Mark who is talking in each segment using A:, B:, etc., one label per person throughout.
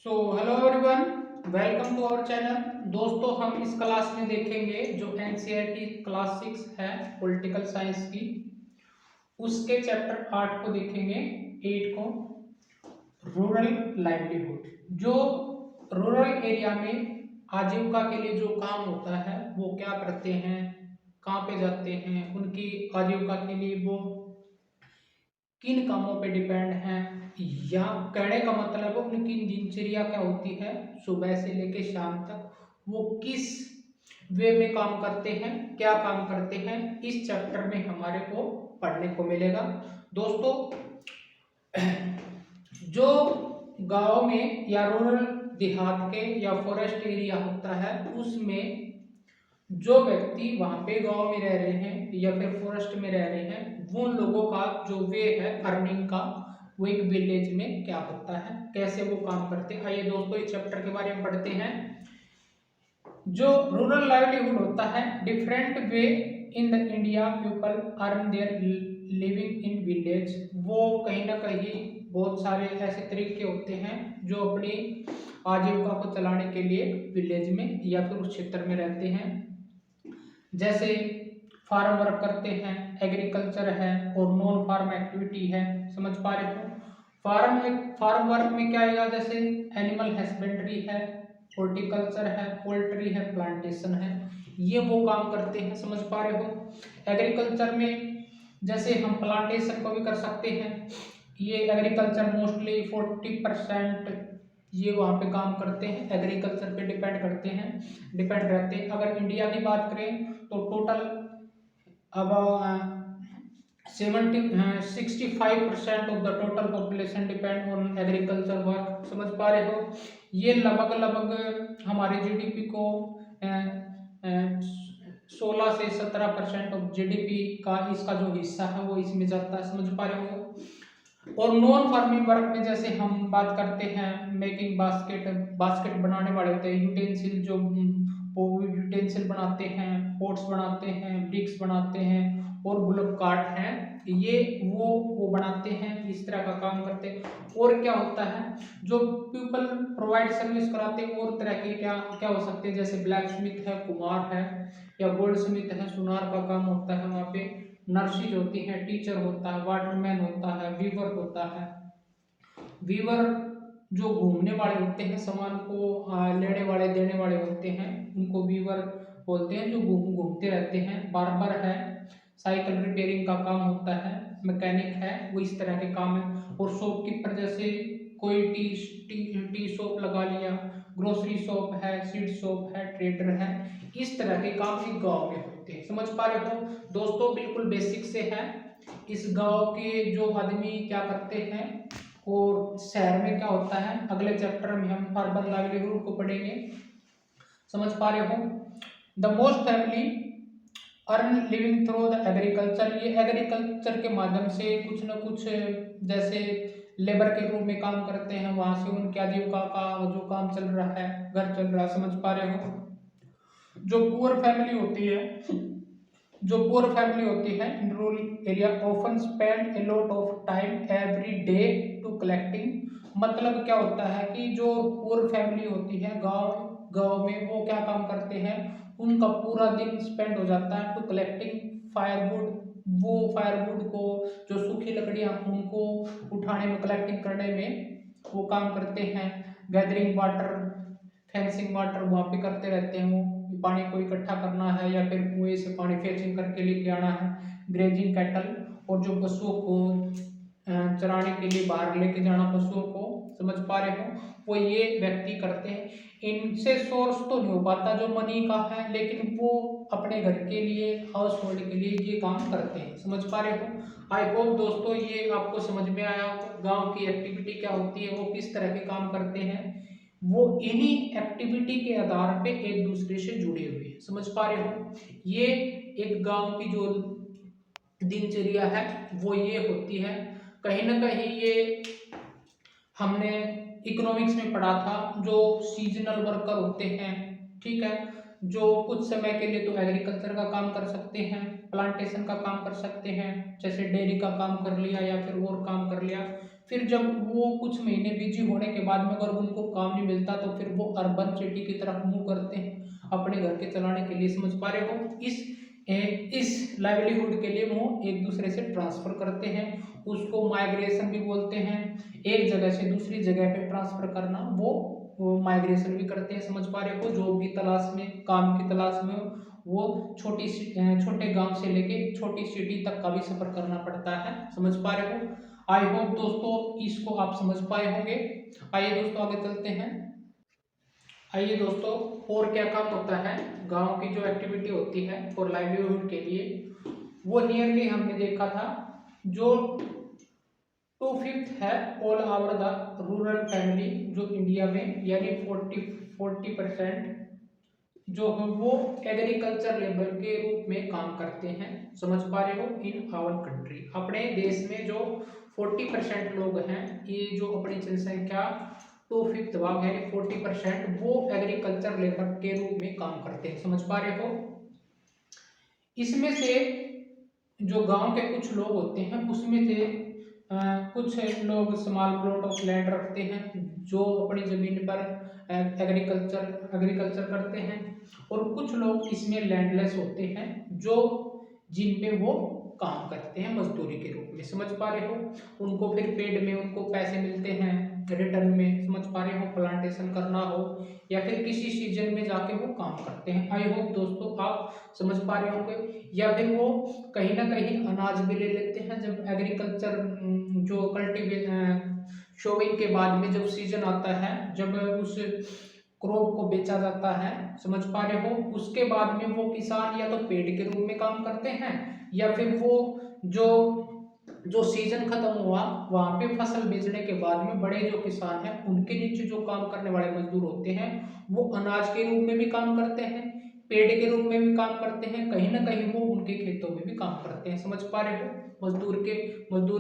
A: So hello everyone, welcome to our channel. दोस्तों, हम इस क्लास में देखेंगे जो एनसीईआरटी क्लास 6 है पॉलिटिकल साइंस की, उसके चैप्टर 8 को देखेंगे। 8 को रूरल लाइवलीहुड। जो रूरल एरिया में आजीविका के लिए जो काम होता है वो क्या करते हैं, कहाँ पे जाते हैं, उनकी आजीविका के लिए वो किन कामों पे डिपेंड हैं, या कहने का मतलब है उनकी दिनचर्या क्या होती है, सुबह से लेके शाम तक वो किस वे में काम करते हैं, क्या काम करते हैं, इस चैप्टर में हमारे को पढ़ने को मिलेगा। दोस्तों, जो गांव में या रूरल देहात के या फॉरेस्ट एरिया होता है उसमें जो व्यक्ति वहां पे गांव में रह रहे हैं या फिर फॉरेस्ट में रह रहे हैं, वो लोगों का जो वे है अर्निंग का, वो एक विलेज में क्या होता है, कैसे वो काम करते हैं। आइए दोस्तों, इस चैप्टर के बारे में पढ़ते हैं। जो रूरल लाइवलीहुड होता है, different way in the India people earn their living in village. वो कहीं ना कहीं बहुत सारे ऐसे तरीके होते हैं जो अपनी आजीविका को चलाने के लिए विलेज में या फिर उस क्षेत्र में रहते हैं। जैसे फार्म वर्क करते हैं, एग्रीकल्चर है और नॉन फार्म एक्टिविटी है। समझ पा रहे हो? फार्म वर्क में क्या आएगा? जैसे एनिमल हस्बेंड्री है, हॉर्टिकल्चर है, पोल्ट्री है, प्लांटेशन है, ये वो काम करते हैं। समझ पा रहे हो? एग्रीकल्चर में जैसे हम प्लांटेशन को भी कर सकते हैं। ये एग्रीकल्चर मोस्टली 40% ये वहाँ पे काम करते हैं, एग्रीकल्चर पे डिपेंड रहते हैं। अगर इंडिया की बात करें तो टोटल अब 65% of the total population depend on agriculture work. समझ पा रहे हो? ये लगभग हमारे जीडीपी को 16 से 17% ऑफ जीडीपी का इसका जो हिस्सा है वो इसमें जाता है। समझ पा रहे हो? और नॉन फार्मिंग वर्क में जैसे हम बात करते हैं, मेकिंग बास्केट बनाने वाले होते हैं, यूटेंसिल जो वो यूटेंसिल बनाते हैं, पोट्स बनाते हैं, ब्रिक्स बनाते हैं और बुलक कार्ट हैं, ये वो बनाते हैं, इस तरह का काम करते हैं। और क्या होता है, जो पीपल प्रोवाइड सर्विस कराते हैं और तरह के क्या क्या हो सकते हैं, जैसे ब्लैक स्मिथ है, कुमार है, या गोल्ड स्मिथ है, सुनार का काम होता है वहाँ पे, नर्सिज होती है, टीचर होता है, वाटरमैन होता है, वीवर होता है। वीवर जो घूमने वाले होते हैं, सामान को लेने वाले देने वाले होते हैं, उनको वीवर बोलते हैं, जो घूमते रहते हैं। बार्बर है, साइकिल रिपेयरिंग का काम होता है, मैकेनिक है, वो इस तरह के काम है। और शॉपकीपर जैसे कोई टी शॉप लगा लिया, ग्रोसरी शॉप है, सीड शॉप है, ट्रेडर है, इस तरह के काम एक गांव में होते हैं। समझ पा रहे हो दोस्तों? बिल्कुल बेसिक से है। इस गांव के जो आदमी क्या करते हैं और शहर में क्या होता है, अगले चैप्टर में हम अर्बन लाइवलीहुड को पढ़ेंगे। समझ पा रहे हो? The most family earn living through the agriculture. ये एग्रीकल्चर के माध्यम से कुछ न कुछ, जैसे लेबर के रूप में काम करते हैं, वहां से उनकी आजीविका का जो काम चल रहा है, घर चल रहा है। समझ पा रहे हो? जो पुअर फैमिली होती है, जो पुअर फैमिली होती है in rural area often spend a lot of time every day to collecting. मतलब क्या होता है कि जो पुअर फैमिली होती है गांव गांव में, वो क्या काम करते हैं, उनका पूरा दिन स्पेंड हो जाता है टू कलेक्टिंग फायरवुड। वो फायरवुड को, जो सूखी लकड़ियां, उनको उठाने में, कलेक्टिंग करने में वो काम करते हैं। गैदरिंग वाटर, फेंसिंग वाटर वहाँ पे करते रहते हैं। वो पानी को इकट्ठा करना है या फिर कुएं से पानी फेंचिंग करके लेके आना है। ग्रेजिंग कैटल, और जो पशुओं को चराने के लिए बाहर लेके जाना पशुओं को। समझ पा रहे हो? वो ये व्यक्ति करते हैं। इनसे सोर्स तो नहीं हो पाता जो मनी का है, लेकिन वो अपने घर के लिए, हाउस होल्ड के लिए ये काम करते हैं। समझ पा रहे हो? आई होप दोस्तों ये आपको समझ में आया हो, गांव की एक्टिविटी क्या होती है, वो किस तरह के काम करते हैं, वो इन्हीं एक्टिविटी के आधार पे एक दूसरे से जुड़े हुए हैं। समझ पा रहे हो? ये एक गांव की जो दिनचर्या है वो ये होती है। कहीं ना कहीं ये हमने इकोनॉमिक्स में पढ़ा था, जो सीजनल वर्कर होते हैं, ठीक है, जो कुछ समय के लिए तो एग्रीकल्चर का काम कर सकते हैं, प्लांटेशन का काम कर सकते हैं, जैसे डेयरी का काम कर लिया या फिर और काम कर लिया। फिर जब वो कुछ महीने बिजी होने के बाद में अगर उनको काम नहीं मिलता तो फिर वो अर्बन सिटी की तरफ मूव करते हैं अपने घर के चलाने के लिए। समझ पा रहे हो? इस लाइवलीहुड के लिए वो एक दूसरे से ट्रांसफर करते हैं, उसको माइग्रेशन भी बोलते हैं। एक जगह से दूसरी जगह पे ट्रांसफर करना, वो माइग्रेशन भी करते हैं। समझ पा रहे हो? जॉब की तलाश में, काम की तलाश में वो छोटे गांव से लेके छोटी सिटी तक का भी सफर करना पड़ता है। समझ पा रहे हो? आई होप दोस्तों इसको आप समझ पाए होंगे। आइए दोस्तों आगे चलते हैं। आइए दोस्तों, और क्या काम होता है गांव की जो एक्टिविटी होती है फॉर लाइवलीहुड के लिए, वो नियरली हमने देखा था। जो 2/5 है all over the rural family जो इंडिया में, यानी 40% जो है वो एग्रीकल्चर लेबर के रूप में काम करते हैं। समझ पा रहे हो? इन आवर कंट्री, अपने देश में जो 40% लोग हैं, ये जो अपनी जनसंख्या 2/5 भाग यानी 40% वो एग्रीकल्चर लेबर के रूप में काम करते हैं। समझ पा रहे हो? इसमें से जो गांव के कुछ लोग होते हैं उसमें से कुछ लोग स्मॉल प्लॉट ऑफ लैंड रखते हैं जो अपनी जमीन पर एग्रीकल्चर करते हैं, और कुछ लोग इसमें लैंडलेस होते हैं जो जिन पे वो काम करते हैं मजदूरी के रूप में। समझ पा रहे हो? उनको फिर पेड में उनको पैसे मिलते हैं रिटर्न में। समझ पा रहे हो? प्लांटेशन करना हो या फिर किसी सीजन में जाके वो काम करते हैं। आई होप दोस्तों आप समझ पा रहे होंगे। या फिर वो कहीं ना कहीं अनाज भी ले लेते हैं जब एग्रीकल्चर जो शोविंग के बाद में जब सीजन आता है, जब उस क्रॉप को बेचा जाता है। समझ पा रहे हो? उसके बाद में वो किसान या तो पेड़ के रूप में काम करते हैं या फिर वो जो जो सीजन खत्म हुआ वहां पे फसल बेचने के बाद में बड़े जो किसान हैं उनके नीचे जो काम करने वाले मजदूर होते हैं वो अनाज के रूप में भी काम करते हैं, पेड़ के रूप में भी काम करते हैं, कहीं ना कहीं वो उनके खेतों में भी काम करते हैं। समझ पा रहे हो? मजदूर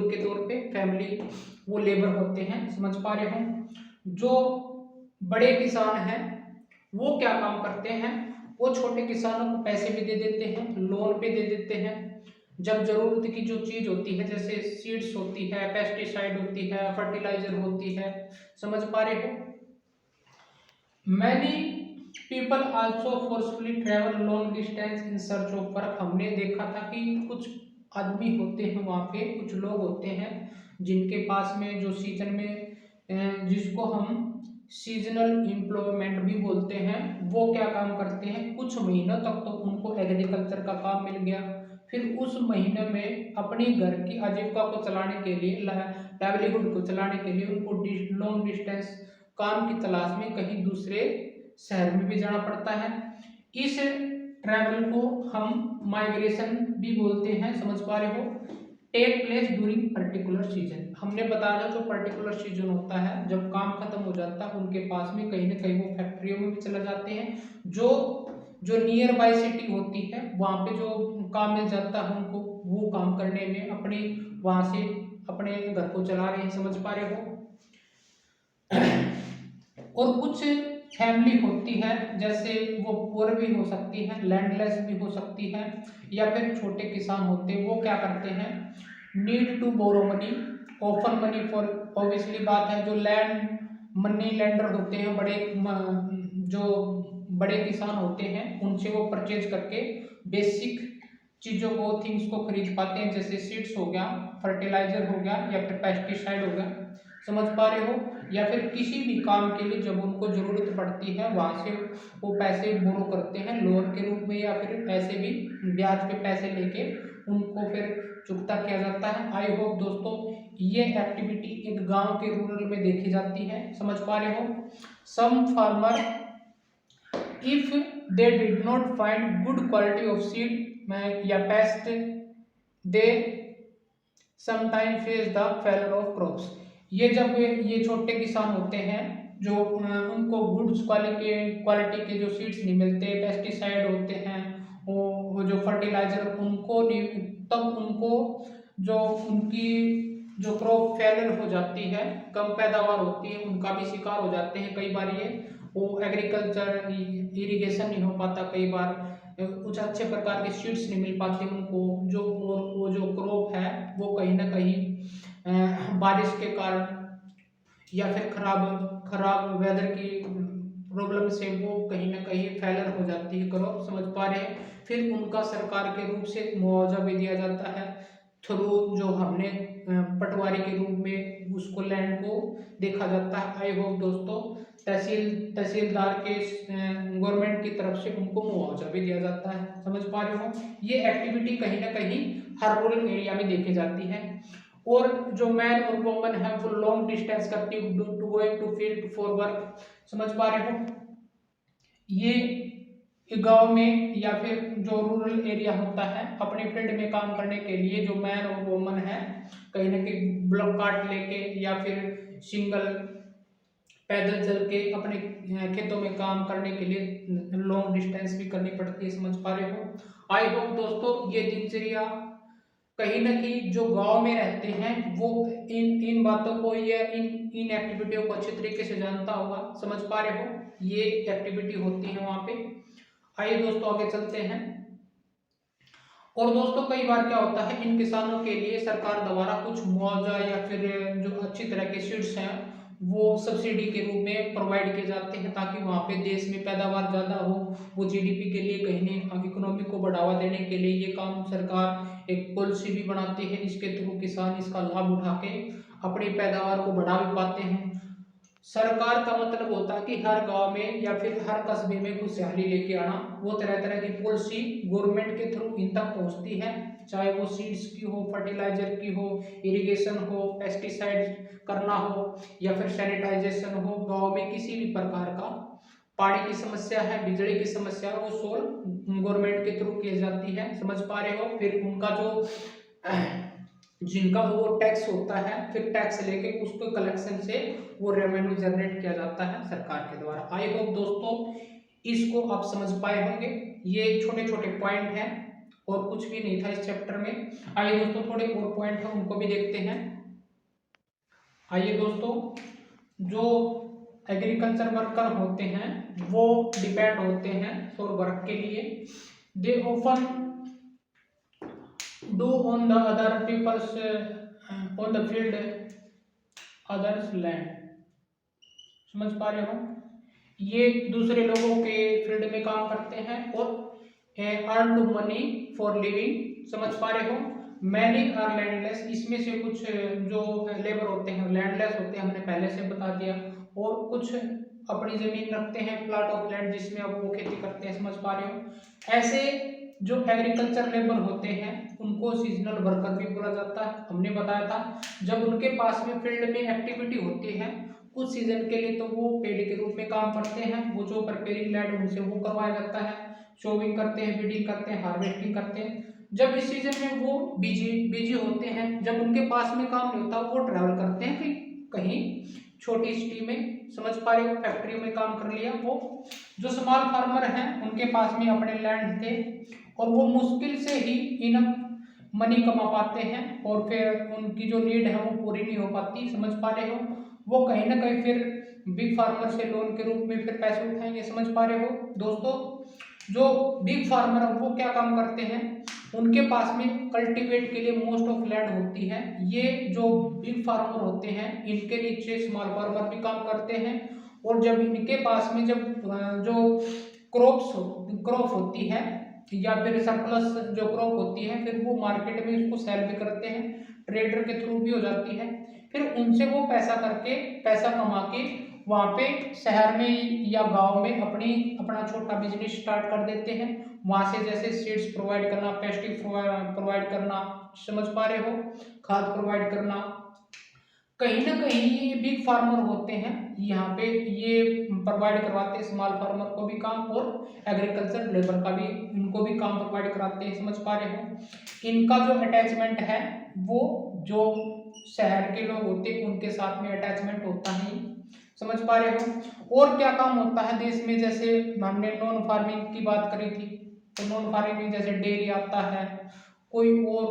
A: के तौर पे फैमिली वो लेबर होते हैं। समझ पा रहे हो? जो बड़े किसान हैं वो क्या काम करते हैं, वो छोटे किसानों को पैसे भी दे देते हैं, लोन पे दे देते हैं। जब जरूरत की जो चीज होती है जैसे सीड्स होती है, पेस्टिसाइड होती है, फर्टिलाइजर होती है। समझ पा रहे हो? Many people also forcefully travel long distance in search of work. हमने देखा था कि कुछ आदमी होते हैं वहाँ पे, कुछ लोग होते हैं जिनके पास में जो सीजन में जिसको हम सीजनल एम्प्लॉयमेंट भी बोलते हैं, वो क्या काम करते हैं, कुछ महीनों तक तो उनको एग्रीकल्चर का काम मिल गया, फिर उस महीने में अपनी घर की आजीविका को चलाने के लिए, लाइवलीहुड को चलाने के लिए उनको लॉन्ग डिस्टेंस काम की तलाश में कहीं दूसरे शहर में भी जाना पड़ता है। इस ट्रैवल को हम माइग्रेशन भी बोलते हैं। समझ पा रहे हो? Take place during particular season. हमने बताया था जो पर्टिकुलर सीजन होता है जब काम खत्म हो जाता है उनके पास में कहीं ना कहीं वो फैक्ट्रियों में भी चले जाते हैं, जो जो नियर बाय सिटी होती है वहाँ पे जो काम मिल जाता है उनको, वो काम करने में अपनी वहाँ से अपने घर को चला रहे हैं। समझ पा रहे हो? और कुछ फैमिली होती है जैसे वो पुअर भी हो सकती है, लैंडलेस भी हो सकती है, या फिर छोटे किसान होते हैं वो क्या करते हैं, need to borrow money, offer money for, obviously बात है जो लैंड मनी लेंडर होते हैं, जो बड़े किसान होते हैं उनसे वो परचेज करके बेसिक चीज़ों को, थिंग्स को खरीद पाते हैं, जैसे सीड्स हो गया, फर्टिलाइजर हो गया या फिर पेस्टिसाइड हो गया। समझ पा रहे हो? या फिर किसी भी काम के लिए जब उनको जरूरत पड़ती है वहां से वो पैसे बोरो करते हैं लोन के रूप में, या फिर ऐसे भी ब्याज पे पैसे लेके उनको फिर चुकता किया जाता है। आई होप दोस्तों ये एक्टिविटी एक गांव के रूरल में देखी जाती है। समझ पा रहे हो? Some farmer if they did not find good quality of seed या pest, they sometime face the failure of crops. ये जब ये छोटे किसान होते हैं जो उनको गुड्स क्वालिटी के जो सीड्स नहीं मिलते, पेस्टिसाइड होते हैं, वो जो फर्टिलाइजर उनको नहीं, तब उनको जो उनकी जो क्रॉप फेलर हो जाती है, कम पैदावार होती है, उनका भी शिकार हो जाते हैं कई बार ये। वो एग्रीकल्चर इरिगेशन नहीं हो पाता, कई बार कुछ अच्छे प्रकार के सीड्स नहीं मिल पाते उनको, जो और वो जो क्रॉप है वो कहीं ना कहीं बारिश के कारण या फिर खराब खराब वेदर की प्रॉब्लम से वो कहीं ना कहीं फेलर हो जाती है क्रॉप, समझ पा रहे हैं। फिर उनका सरकार के रूप से मुआवजा भी दिया जाता है, थ्रू जो हमने पटवारी के रूप में उसको लैंड को देखा जाता है। आई होप दोस्तों तहसीलदार के गवर्नमेंट की तरफ से उनको मुआवजा भी दिया जाता है, समझ पा रहे हो। ये एक्टिविटी कहीं ना कहीं हर रूरल एरिया में देखी जाती है। और जो मैन और वुमन है वो लॉन्ग डिस्टेंस करती है to going to field for work, समझ पा रहे हो। ये गांव में या फिर जो रूरल एरिया होता है अपने फील्ड में काम करने के लिए जो मैन और वुमन है कहीं ना कहीं ब्लॉक कार्ट लेके या फिर सिंगल पैदल चल के अपने खेतों में काम करने के लिए लॉन्ग डिस्टेंस भी करनी पड़ती है, समझ पा रहे हो। आई होप दोस्तों ये दिनचर्या कहीं ना कहीं जो गांव में रहते हैं वो इन इन बातों को या इन एक्टिविटियों को अच्छे तरीके से जानता होगा, समझ पा रहे हो। ये एक्टिविटी होती है वहां पे। आइए दोस्तों आगे चलते हैं। और दोस्तों कई बार क्या होता है इन किसानों के लिए सरकार द्वारा कुछ मुआवजा या फिर जो अच्छी तरह के सीड्स हैं वो सब्सिडी के रूप में प्रोवाइड किए जाते हैं, ताकि वहाँ पे देश में पैदावार ज़्यादा हो। वो जीडीपी के लिए कहीं ना इकोनॉमी को बढ़ावा देने के लिए ये काम सरकार एक पॉलिसी भी बनाती है, इसके थ्रू किसान इसका लाभ उठा के अपनी पैदावार को बढ़ा भी पाते हैं। सरकार का मतलब होता है कि हर गांव में या फिर हर कस्बे में खुशहाली लेके आना। वो तरह तरह की पॉलिसी गवर्नमेंट के थ्रू इन तक पहुंचती है, चाहे वो सीड्स की हो, फर्टिलाइजर की हो, इरिगेशन हो, पेस्टिसाइड करना हो या फिर सैनिटाइजेशन हो। गांव में किसी भी प्रकार का पानी की समस्या है, बिजली की समस्या है, वो सोल्व गवर्नमेंट के थ्रू की जाती है, समझ पा रहे हो। फिर उनका जो जिनका वो टैक्स होता है फिर टैक्स लेके उसको कलेक्शन से वो रेवेन्यू जनरेट किया जाता है सरकार के द्वारा। आई होप दोस्तों इसको आप समझ पाए होंगे। ये छोटे छोटे पॉइंट हैं और कुछ भी नहीं था इस चैप्टर में। आइए दोस्तों थोड़े और पॉइंट हैं उनको भी देखते हैं। आइए दोस्तों जो एग्रीकल्चर वर्कर होते हैं वो डिपेंड होते हैं फॉर वर्क के लिए। They often do on the other people's on the field others land, समझ पा रहे हो। ये दूसरे लोगों के फील्ड में काम करते हैं और earn to money for living, समझ पा रहे हो। मैनी आर लैंडलेस, इसमें से कुछ जो लेबर होते हैं लैंडलेस होते हैं, हमने पहले से बता दिया। और कुछ अपनी जमीन रखते हैं प्लॉट ऑफ लैंड जिसमें अब वो खेती करते हैं, समझ पा रहे हो। ऐसे जो एग्रीकल्चर लेबर होते हैं उनको सीजनल वर्कर भी बोला जाता है। हमने बताया था जब उनके पास में फील्ड में एक्टिविटी होती है कुछ सीजन के लिए तो वो पेड के रूप में काम करते हैं। वो जो प्रिपेयरिंग लैंड उनसे वो करवाया जाता है, शोविंग करते हैं, बीडिंग करते हैं, हार्वेस्टिंग करते हैं। जब इस सीजन में वो बिजी होते हैं, जब उनके पास में काम नहीं होता वो ट्रैवल करते हैं कहीं छोटी सिटी में, समझ पा रहे हो, फैक्ट्री में काम कर लिया। वो जो स्मॉल फार्मर हैं उनके पास में अपने लैंड थे और वो मुश्किल से ही इनफ मनी कमा पाते हैं और फिर उनकी जो नीड है वो पूरी नहीं हो पाती, समझ पा रहे हो। वो कहीं ना कहीं फिर बिग फार्मर से लोन के रूप में फिर पैसे उठाएंगे, समझ पा रहे हो दोस्तों। जो बिग फार्मर है वो क्या काम करते हैं, उनके पास में कल्टीवेट के लिए मोस्ट ऑफ लैंड होती है। ये जो बिग फार्मर होते हैं इनके नीचे स्मॉल फार्मर भी काम करते हैं। और जब इनके पास में जब जो क्रॉप होती है या फिर सरप्लस जो क्रॉप होती है फिर वो मार्केट में उसको सेल भी करते हैं, ट्रेडर के थ्रू भी हो जाती है। फिर उनसे वो पैसा कमा के वहाँ पे शहर में या गांव में अपना छोटा बिजनेस स्टार्ट कर देते हैं। वहाँ से जैसे सीड्स प्रोवाइड करना, पेस्टिक प्रोवाइड करना, समझ पा रहे हो, खाद प्रोवाइड करना। कहीं ना कहीं ये बिग फार्मर होते हैं यहाँ पे ये प्रोवाइड करवाते हैं स्मॉल फार्मर को भी काम और एग्रीकल्चर लेबर का भी उनको भी काम प्रोवाइड कराते हैं, समझ पा रहे हो। इनका जो अटैचमेंट है वो जो शहर के लोग होते हैं उनके साथ में अटैचमेंट होता है, समझ पा रहे हो। और क्या काम होता है देश में, जैसे हमने नॉन फार्मिंग की बात करी थी तो नॉन फार्मिंग में जैसे डेयरी आता है कोई और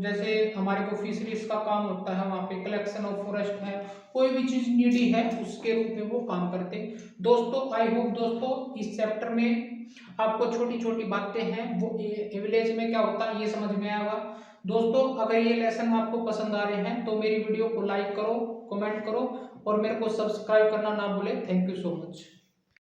A: जैसे हमारे को फिशरीज का काम होता है, वहाँ पे कलेक्शन ऑफ फॉरेस्ट है, कोई भी चीज नीडी है उसके रूप में वो काम करते हैं। दोस्तों आई होप दोस्तों इस चैप्टर में आपको छोटी छोटी बातें हैं वो विलेज में क्या होता है ये समझ में आया होगा। दोस्तों अगर ये लेसन आपको पसंद आ रहे हैं तो मेरी वीडियो को लाइक करो, कमेंट करो और मेरे को सब्सक्राइब करना ना भूले। Thank you so much.